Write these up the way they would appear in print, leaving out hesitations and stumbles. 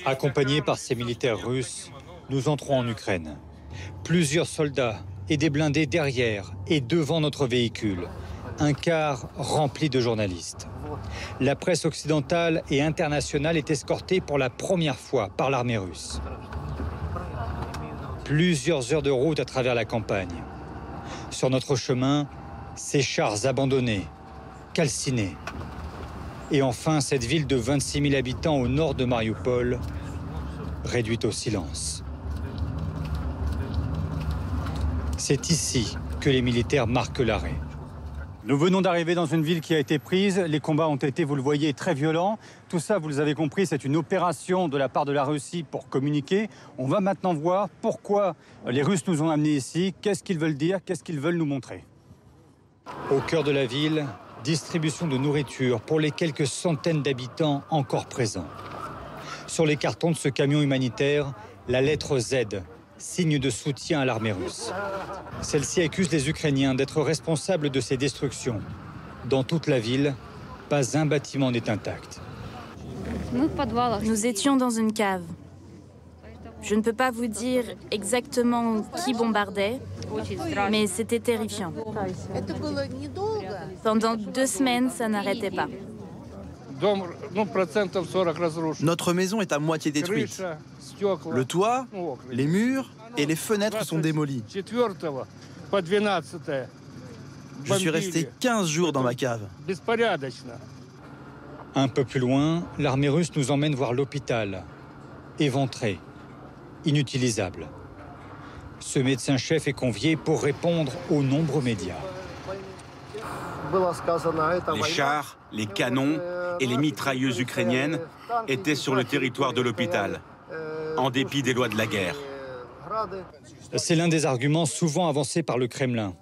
Accompagnés par ces militaires russes, nous entrons en Ukraine. Plusieurs soldats et des blindés derrière et devant notre véhicule. Un car rempli de journalistes. La presse occidentale et internationale est escortée pour la première fois par l'armée russe. Plusieurs heures de route à travers la campagne. Sur notre chemin, ces chars abandonnés, calcinés. Et enfin, cette ville de 26 000 habitants au nord de Mariupol, réduite au silence. C'est ici que les militaires marquent l'arrêt. Nous venons d'arriver dans une ville qui a été prise. Les combats ont été, vous le voyez, très violents. Tout ça, vous l'avez compris, c'est une opération de la part de la Russie pour communiquer. On va maintenant voir pourquoi les Russes nous ont amenés ici, qu'est-ce qu'ils veulent dire, qu'est-ce qu'ils veulent nous montrer. Au cœur de la ville, distribution de nourriture pour les quelques centaines d'habitants encore présents. Sur les cartons de ce camion humanitaire, la lettre Z, signe de soutien à l'armée russe. Celle-ci accuse les Ukrainiens d'être responsables de ces destructions. Dans toute la ville, pas un bâtiment n'est intact. Nous étions dans une cave. Je ne peux pas vous dire exactement qui bombardait, mais c'était terrifiant. Pendant 2 semaines, ça n'arrêtait pas. Notre maison est à moitié détruite. Le toit, les murs et les fenêtres sont démolis. Je suis resté 15 jours dans ma cave. Un peu plus loin, l'armée russe nous emmène voir l'hôpital, éventré, inutilisable. Ce médecin-chef est convié pour répondre aux nombreux médias. Les chars, les canons et les mitrailleuses ukrainiennes étaient sur le territoire de l'hôpital, en dépit des lois de la guerre. C'est l'un des arguments souvent avancés par le Kremlin.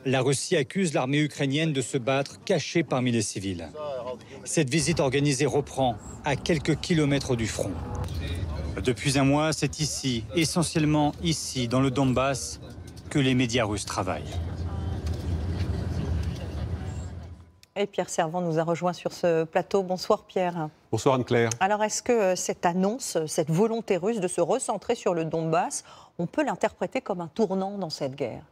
La Russie accuse l'armée ukrainienne de se battre cachée parmi les civils. Cette visite organisée reprend à quelques kilomètres du front. Depuis un mois, c'est ici, essentiellement ici, dans le Donbass, que les médias russes travaillent. Et Pierre Servant nous a rejoint sur ce plateau. Bonsoir Pierre. Bonsoir Anne-Claire. Alors est-ce que cette annonce, cette volonté russe de se recentrer sur le Donbass, on peut l'interpréter comme un tournant dans cette guerre?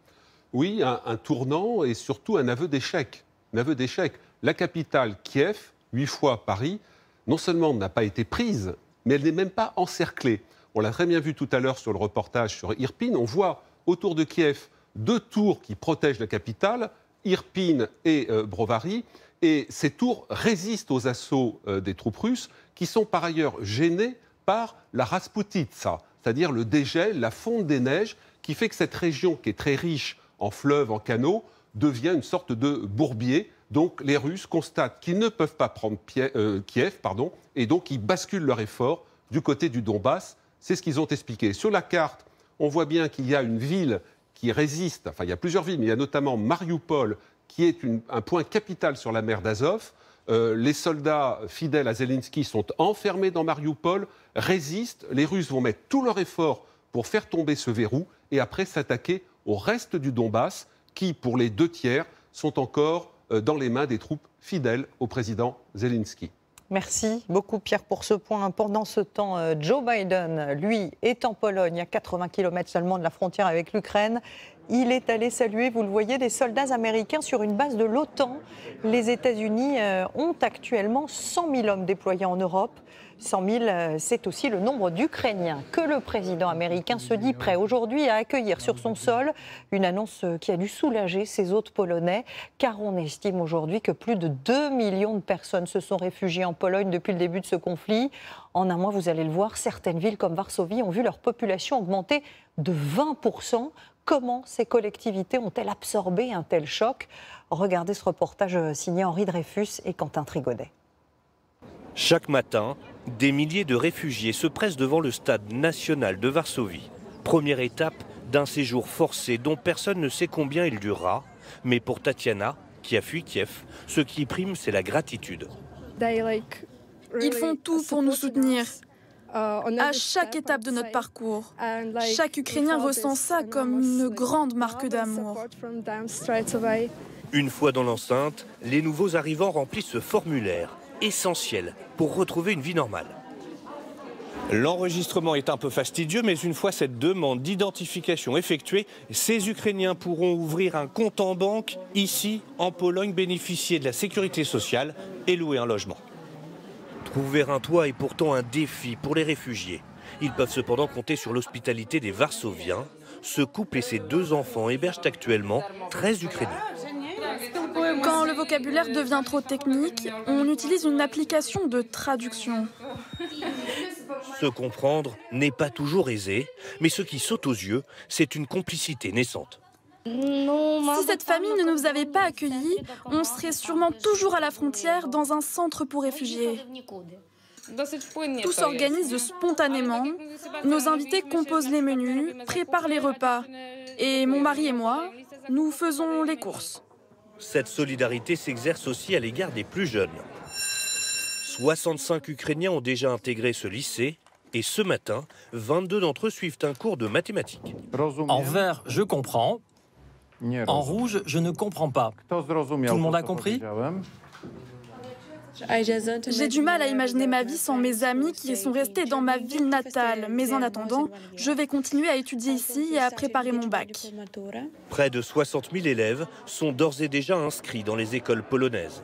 Oui, un tournant et surtout un aveu d'échec. Un aveu d'échec. La capitale, Kiev, 8 fois Paris, non seulement n'a pas été prise, mais elle n'est même pas encerclée. On l'a très bien vu tout à l'heure sur le reportage sur Irpin. On voit autour de Kiev 2 tours qui protègent la capitale, Irpin et Brovary, et ces tours résistent aux assauts des troupes russes, qui sont par ailleurs gênées par la Rasputitsa, c'est-à-dire le dégel, la fonte des neiges, qui fait que cette région, qui est très riche en fleuves, en canaux, devient une sorte de bourbier. Donc les Russes constatent qu'ils ne peuvent pas prendre Kiev, et donc ils basculent leur effort du côté du Donbass. C'est ce qu'ils ont expliqué. Sur la carte, on voit bien qu'il y a une ville qui résiste, enfin il y a plusieurs villes, mais il y a notamment Mariupol, qui est un point capital sur la mer d'Azov. Les soldats fidèles à Zelensky sont enfermés dans Mariupol, résistent. Les Russes vont mettre tout leur effort pour faire tomber ce verrou et après s'attaquer au reste du Donbass, qui, pour les 2 tiers, sont encore dans les mains des troupes fidèles au président Zelensky. Merci beaucoup Pierre pour ce point. Pendant ce temps, Joe Biden, lui, est en Pologne, à 80 km seulement de la frontière avec l'Ukraine. Il est allé saluer, vous le voyez, des soldats américains sur une base de l'OTAN. Les États-Unis ont actuellement 100 000 hommes déployés en Europe. 100 000, c'est aussi le nombre d'Ukrainiens que le président américain se dit prêt aujourd'hui à accueillir sur son sol. Une annonce qui a dû soulager ses hôtes polonais, car on estime aujourd'hui que plus de 2 millions de personnes se sont réfugiées en Pologne depuis le début de ce conflit. En un mois, vous allez le voir, certaines villes comme Varsovie ont vu leur population augmenter de 20%. Comment ces collectivités ont-elles absorbé un tel choc? Regardez ce reportage signé Henri Dreyfus et Quentin Trigodet. Chaque matin, des milliers de réfugiés se pressent devant le stade national de Varsovie. Première étape d'un séjour forcé dont personne ne sait combien il durera. Mais pour Tatiana, qui a fui Kiev, ce qui prime, c'est la gratitude. Ils font tout pour nous soutenir. À chaque étape de notre parcours, chaque Ukrainien ressent ça comme une grande marque d'amour. Une fois dans l'enceinte, les nouveaux arrivants remplissent ce formulaire, essentiel pour retrouver une vie normale. L'enregistrement est un peu fastidieux, mais une fois cette demande d'identification effectuée, ces Ukrainiens pourront ouvrir un compte en banque ici, en Pologne, bénéficier de la sécurité sociale et louer un logement. Trouver un toit est pourtant un défi pour les réfugiés. Ils peuvent cependant compter sur l'hospitalité des Varsoviens. Ce couple et ses 2 enfants hébergent actuellement 13 Ukrainiens. Quand le vocabulaire devient trop technique, on utilise une application de traduction. Se comprendre n'est pas toujours aisé, mais ce qui saute aux yeux, c'est une complicité naissante. Si cette famille ne nous avait pas accueillis, on serait sûrement toujours à la frontière dans un centre pour réfugiés. Tout s'organise spontanément. Nos invités composent les menus, préparent les repas. Et mon mari et moi, nous faisons les courses. Cette solidarité s'exerce aussi à l'égard des plus jeunes. 65 Ukrainiens ont déjà intégré ce lycée. Et ce matin, 22 d'entre eux suivent un cours de mathématiques. En vert, je comprends. En rouge, je ne comprends pas. Tout le monde a compris? J'ai du mal à imaginer ma vie sans mes amis qui sont restés dans ma ville natale. Mais en attendant, je vais continuer à étudier ici et à préparer mon bac. Près de 60 000 élèves sont d'ores et déjà inscrits dans les écoles polonaises.